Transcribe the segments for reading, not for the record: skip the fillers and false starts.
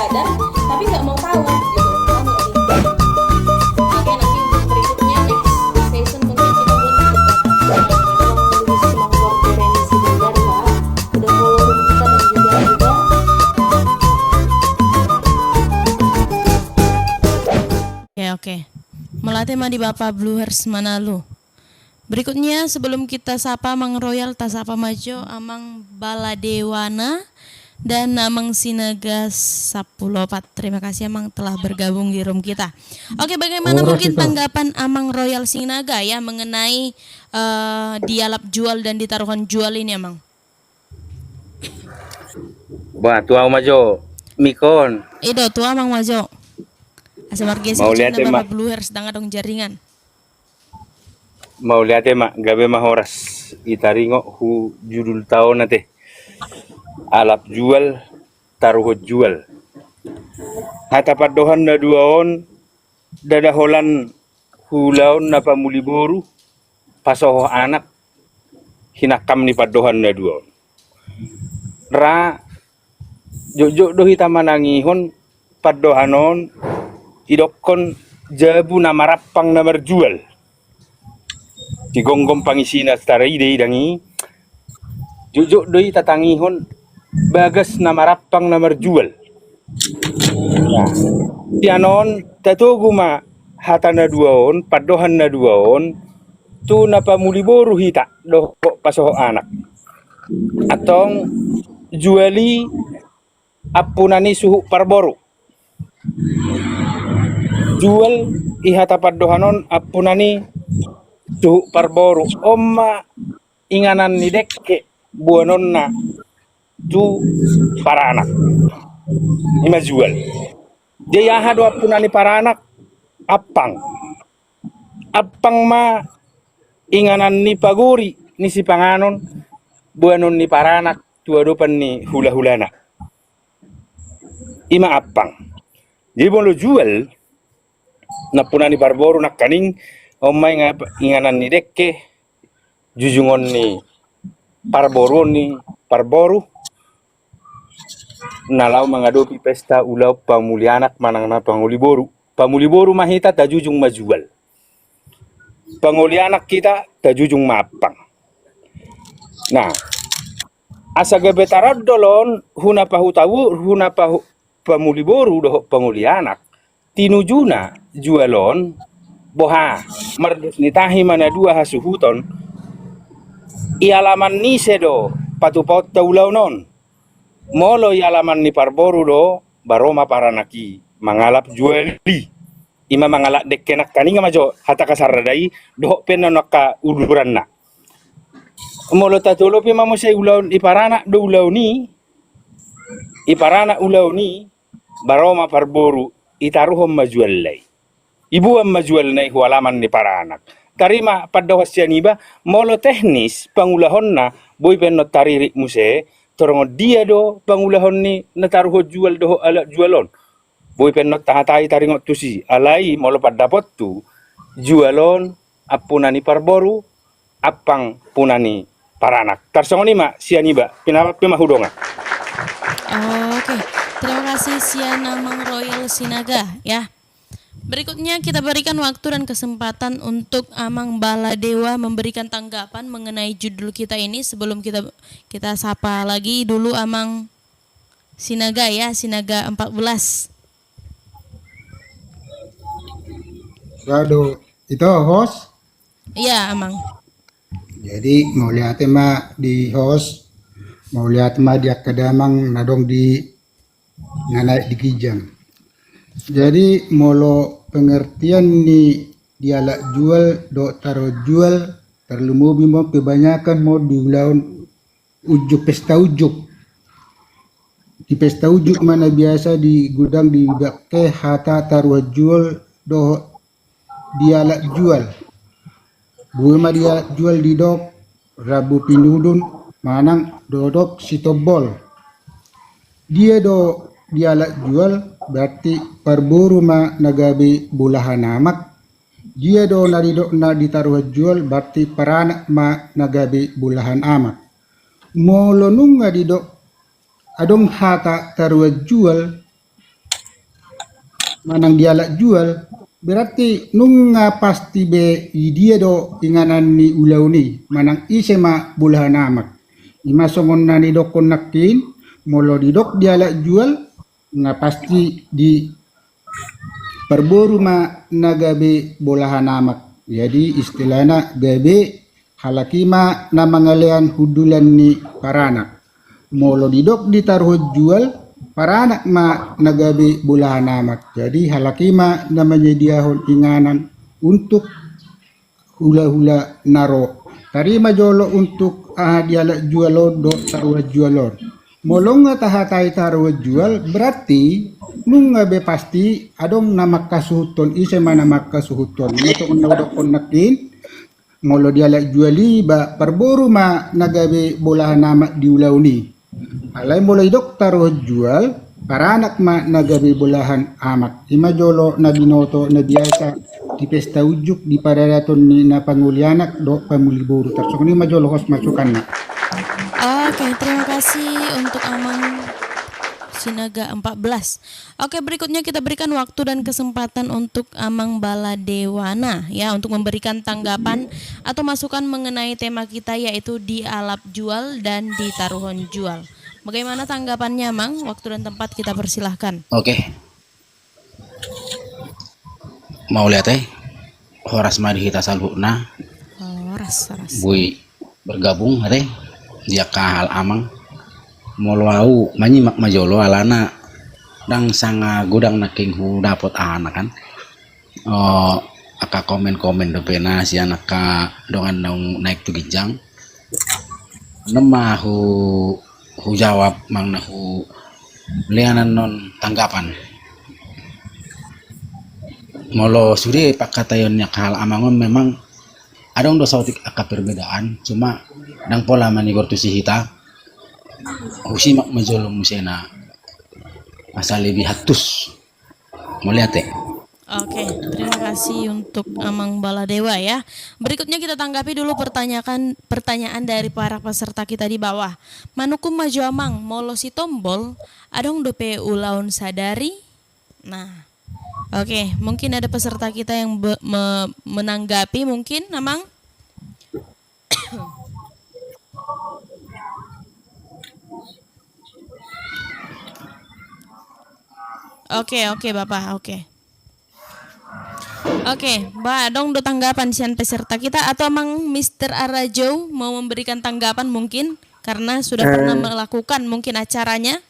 sadar tapi nggak mau tahu gitu. Paham nggak sih? Oke, nanti untuk berikutnya next session mungkin kita buat debat menulis kemampuan koherensi belajar ya. Udah follow room kita dan juga Oke. Melatih di Bapak Bluehers Manalo. Berikutnya sebelum kita sapa Mang Royal tasapa majo Amang Baladewana dan Amang Sinaga Sapulopat. Terima kasih Amang telah bergabung di room kita. Oke, bagaimana mungkin tanggapan Amang Royal Sinaga ya mengenai dialap jual dan ditaruhan jual ini Amang? Wah, tua majo Mikon. Ido tua Amang majo. Asa margesi lihat na Mak. Bapak Bluehers dengan dong jaringan. Mau lihat mak gabe mah horas itaringo hu judul tahun nate alap jual taruh jual hatapat dohan na duaon dadaholan hulaon na pamuliboru pasoho anak hinakam ni padohan na duaon ra jojo dohi tamanangihon padohanon idokon jabu na marapang na marjual digonggom pangisina starai dei dangi jujuk doi tatangihon bagas na marapang na marjual ya tianon tatugu ma hata na duaon padohan na duaon tu na pamuliboru hita doh pasoho anak atong juali apunani suhu parboru jual ihata padohanon apunani suhu parboru omma inganan ni dekke buanon na tu para anak ima jual dia hado apunani para anak apang ma inganan ni paguri ni si panganon buanon ni para anak tuadopan ni hula-hulana ima apang jadi bon lo jual na punani parboru nak kaning omay nga inganan ni dekke jujungon ni parboru nalaw mangadopi pesta ulaw pamulianak manang na pamuliboru mahita ta jujung majual pangulianak kita ta jujung mapang nah asa gabetarad dolon huna pamuliboru doh pangulianak tinujuna jualon boha merdus nitahi mana dua hasuhuton ialaman ni sedo patupot taulau non molo ialaman ni parboru do baroma paranaki mangalap juali ima mangalap dekkenak kaninga majo hata kasaradai do penanaka uluran na molo tatulo pi mamusay ulaw iparana do ulaw ni iparana ulaw ni baroma parboru itaruhom majualay ibu ang majual na halaman ni para anak. Tarima padawas siya niba, molo teknis pangulahon na boy pen no tariri muse, torongo dia do pangulahon ni nataruho jual do ala jualon. Boy pen no tahatay taringot tusi, alay molo padapot tu jualon apunani parboru, apang punani para anak. Tarsongo ni ma siya niba, pimahudongan. Oke, terima kasih Siana Mang Royal Sinaga ya. Berikutnya kita berikan waktu dan kesempatan untuk Amang Baladewa memberikan tanggapan mengenai judul kita ini sebelum kita sapa lagi dulu Amang Sinaga ya, Sinaga 14. Waduh, itu host? Iya, Amang. Jadi mau lihat mah di host, mau lihat mah di akadamang nadong di naik di kijang. Jadi molo pengertian ni dialak jual do taro jual terlalu mau kebanyakan mau diulaun ujuk pesta ujuk di pesta ujuk mana biasa di gudang di ke hata taruh jual do dialak jual buema dia jual di dok rabu pinudun manang dodok sitobol dia do dialak jual berarti perburu ma nagabi bulahan amak dia do naridok na ditaruh jual berarti paranak ma nagabi bulahan amak molonung nga didok adong hata taruh jual manang dialak jual berarti nunga pasti be dia do inganan ni ulau ni manang ise ma bulahan amak ima songon nani dokon nakin molo di dok dialak jual nga pasti di perboru ma nagabe bolahan amak jadi istilahnya gabe halakima na mangalean hudulan ni paranak molo di dok ditaruh jual para anak ma nagabi bulahan amat. Jadi halakima na menyediakan inganan untuk hula-hula naro. Tarima jolo untuk dialak jualon do taruh jualon. Molong nga tahatai taruh jual berarti nung be pasti adong nama kasuhuton isa mana makasuhuton. Ito kung naudokon nakin molo dialak juali ba perboru ma nagabi bulahan amat diulau ni. Alay mulai dok taruh jual para anak ma nagabi bulahan amak ima jolo na binoto na biasa di pesta ujuk di paradaton ni na pangulianak do pamuliburu tarsok ni majolo hos masukan na. Oke, terima kasih untuk Amang Sinaga 14. Oke, berikutnya kita berikan waktu dan kesempatan untuk Amang Baladewana ya untuk memberikan tanggapan atau masukan mengenai tema kita yaitu dialap jual dan ditaruhon jual. Bagaimana tanggapannya, Mang? Waktu dan tempat kita persilahkan. Oke. Mau lihat Horas madi kita salhuna Oh, ras. bui bergabung dia kahal amang moloau manyimak majolo alana dang sanga gudang naking hu dapot anak kan aka komen dopena si anak ka dongan dong naik tu gijang nemah hu jawab mang na hu lianan non tanggapan molo sudah pak katayonnya kahal amangon memang ada dosa aka perbedaan cuma dang pola manigor tu si hita husimak majolong musena asal lebih hatus mau lihat Oke, terima kasih untuk Amang Baladewa ya. Berikutnya kita tanggapi dulu pertanyaan dari para peserta kita di bawah. Manukum maju Amang, molo si tombol, adong dope ulaun sadari. Nah, oke, mungkin ada peserta kita yang menanggapi mungkin Amang. Oke, Bapak, oke. Oke, Mbak dong do tanggapan sian peserta kita atau emang Mr. Arajo mau memberikan tanggapan mungkin karena sudah pernah melakukan mungkin acaranya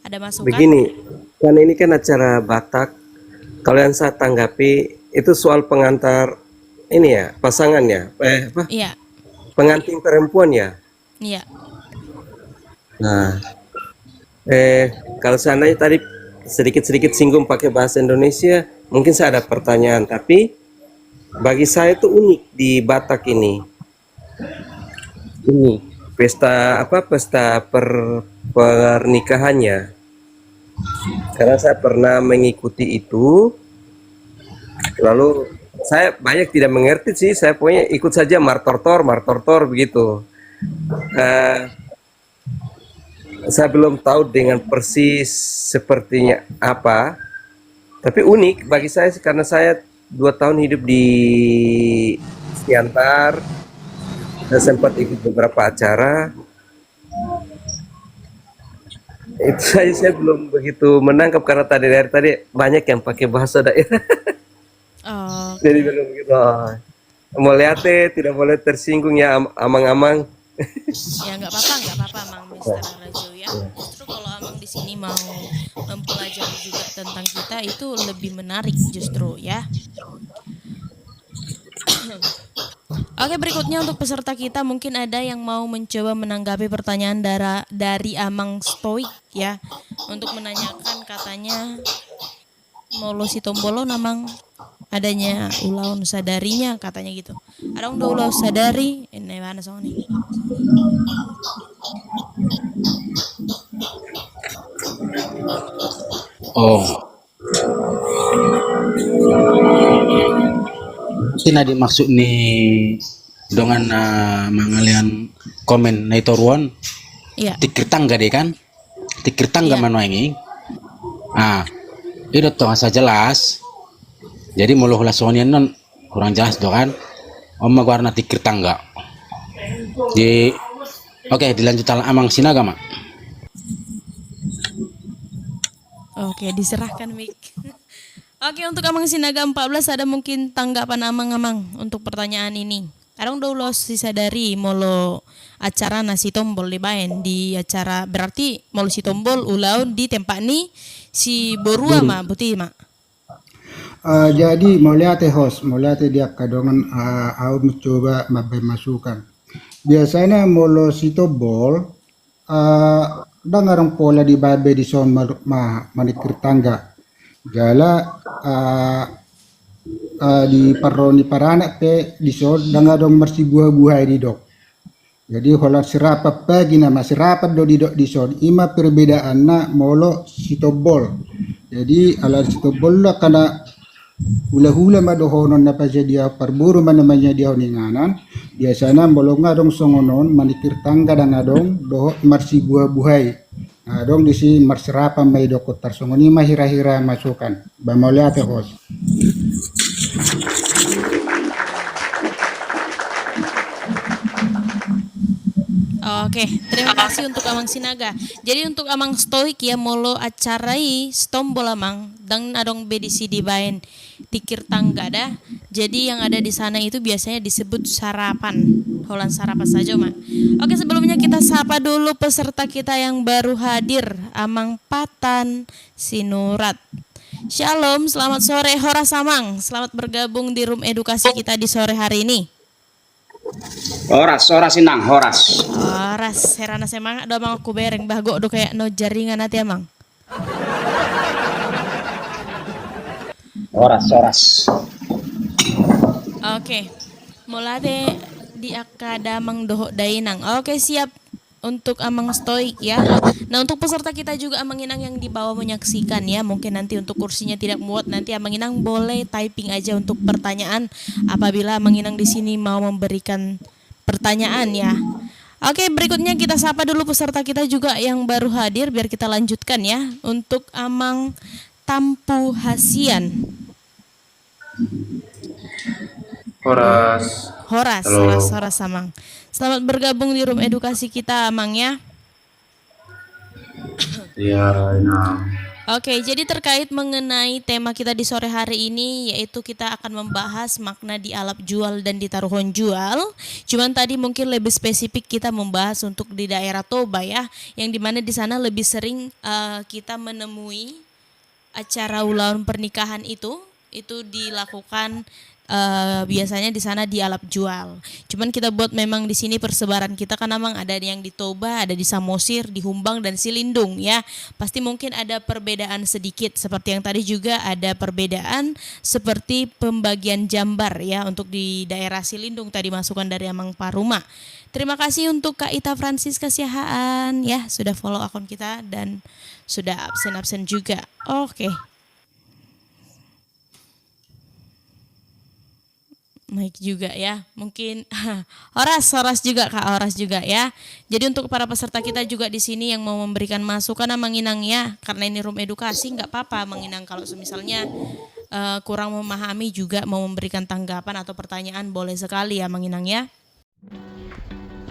ada masukan? Begini, kan ini kan acara Batak. Kalau yang saya tanggapi itu soal pengantar ini ya pasangannya, apa? Iya, Pengantin perempuan ya. iya. Nah, kalau seandainya tadi sedikit-sedikit singgung pakai bahasa Indonesia, mungkin saya ada pertanyaan. Tapi bagi saya itu unik di Batak ini. Ini pesta apa? Pesta pernikahannya. Karena saya pernah mengikuti itu. Lalu saya banyak tidak mengerti sih. Saya pokoknya ikut saja martortor begitu. Saya belum tahu dengan persis sepertinya apa, tapi unik bagi saya karena saya 2 tahun hidup di Siantar dan sempat ikut beberapa acara. Itu saja saya belum begitu menangkap karena dari tadi banyak yang pakai bahasa daerah. Oh, Jadi belum begitu. Mau lihat tidak boleh tersinggung ya amang-amang. ya nggak apa-apa, Mang Mr. Arajo ya. Justru kalau Amang di sini mau mempelajari juga tentang kita itu lebih menarik justru ya. Oke, berikutnya untuk peserta kita mungkin ada yang mau mencoba menanggapi pertanyaan dari Amang Stoik ya. Untuk menanyakan katanya molo si tombolo namang adanya ulaun sadarinya katanya gitu. Ada udah ulau sadari ini mana song nih. oh tina dimaksud nih dengan mangalian komen na itoruan Iya. tikir tangga deh kan tikir tangga Iya. manuangi Itu tuh asa jelas. Jadi mulu hula sonian non kurang jelas doh kan. Om warna tikir tangga. Di oke, dilanjut amang sinaga mak. Oke, diserahkan mic. Oke, untuk Amang Sinaga 14 ada mungkin tanggapan Amang untuk pertanyaan ini. Adong dulu sisadari molo acara nasi tombol di baen di acara berarti molo si tombol ulau di tempat ni si borua ma buti ma. Jadi mau lihat host, mau lihat dia kadongan aku mencoba masukan. Biasanya molo sito bol dangarang pola di babe di son manikir tangga. Jala di paroni paranak pe di son dangadong marsi buah-buah di dok. Jadi hola serapat pagi nama serapat do di dok di son ima perbedaan na molo sito bol. Jadi ala sito bol lah karena hula-hula madohonon na pa siya dia parburu man namanya dia honinganan biasanya bolong ngadong songonon manikir tangga dan ngadong doho marsi buah-buhay ngadong di si marsirapa may dokot tarsongoni mahira-hira masukan bamoliate hos. Oke, terima kasih untuk Amang Sinaga. Jadi untuk Amang Stoik ya molo acarai stombol Amang dan adong bedisi di baen tikir tangga dah. Jadi yang ada di sana itu biasanya disebut sarapan. Holan sarapan saja, Mak. Oke, sebelumnya kita sapa dulu peserta kita yang baru hadir, Amang Patan Sinurat. Shalom, selamat sore Horas Amang. Selamat bergabung di room edukasi kita di sore hari ini. Horas inang, horas. Horas, herana semang do mang aku bereng bago do kayak no jaringan nanti Amang. Horas. Oke, mulai di akadamang doho dainang. Oke, siap untuk Amang Stoik ya. Nah, untuk peserta kita juga Amang Inang yang di bawah menyaksikan ya. Mungkin nanti untuk kursinya tidak muat, nanti Amang Inang boleh typing aja untuk pertanyaan apabila Amang Inang di sini mau memberikan pertanyaan ya. Oke, berikutnya kita sapa dulu peserta kita juga yang baru hadir biar kita lanjutkan ya. Untuk Amang Tampu Hasian. Horas. Horas Amang. Selamat bergabung di room edukasi kita Amang ya. Iya, Inang. Oke, jadi terkait mengenai tema kita di sore hari ini yaitu kita akan membahas makna di alap jual dan di taruhan jual. Cuman tadi mungkin lebih spesifik kita membahas untuk di daerah Toba ya, yang dimana di sana lebih sering kita menemui acara ulang pernikahan itu dilakukan biasanya di sana di alap jual. Cuman kita buat memang di sini persebaran kita kan memang ada yang di Toba, ada di Samosir, di Humbang dan Silindung ya. Pasti mungkin ada perbedaan sedikit seperti yang tadi juga ada perbedaan seperti pembagian jambar ya untuk di daerah Silindung tadi masukan dari Amang Paruma. Terima kasih untuk Kak Ita Francisca Siahaan ya sudah follow akun kita dan sudah absen juga. Oke. Naik juga ya, mungkin Horas juga Kak Horas juga ya. Jadi untuk para peserta kita juga di sini yang mau memberikan masukan Amang Inang ya, karena ini room edukasi nggak apa-apa Amang Inang kalau misalnya kurang memahami juga mau memberikan tanggapan atau pertanyaan boleh sekali ya Amang Inang ya.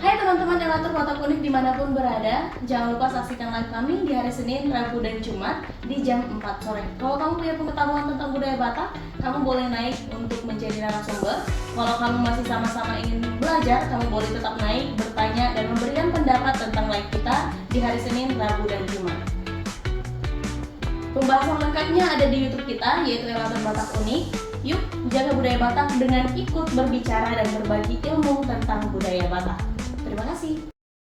Hai teman-teman relator Watak Unik dimanapun berada, jangan lupa saksikan live kami di hari Senin, Rabu, dan Jumat di jam 4 sore. Kalau kamu punya pengetahuan tentang budaya Batak, kamu boleh naik untuk menjadi narasumber. Kalau kamu masih sama-sama ingin belajar, kamu boleh tetap naik, bertanya, dan memberikan pendapat tentang live kita di hari Senin, Rabu, dan Jumat. Pembahasan lengkapnya ada di YouTube kita, yaitu Relator Batak Unik. Yuk, jaga budaya Batak dengan ikut berbicara dan berbagi ilmu tentang budaya Batak. Terima kasih.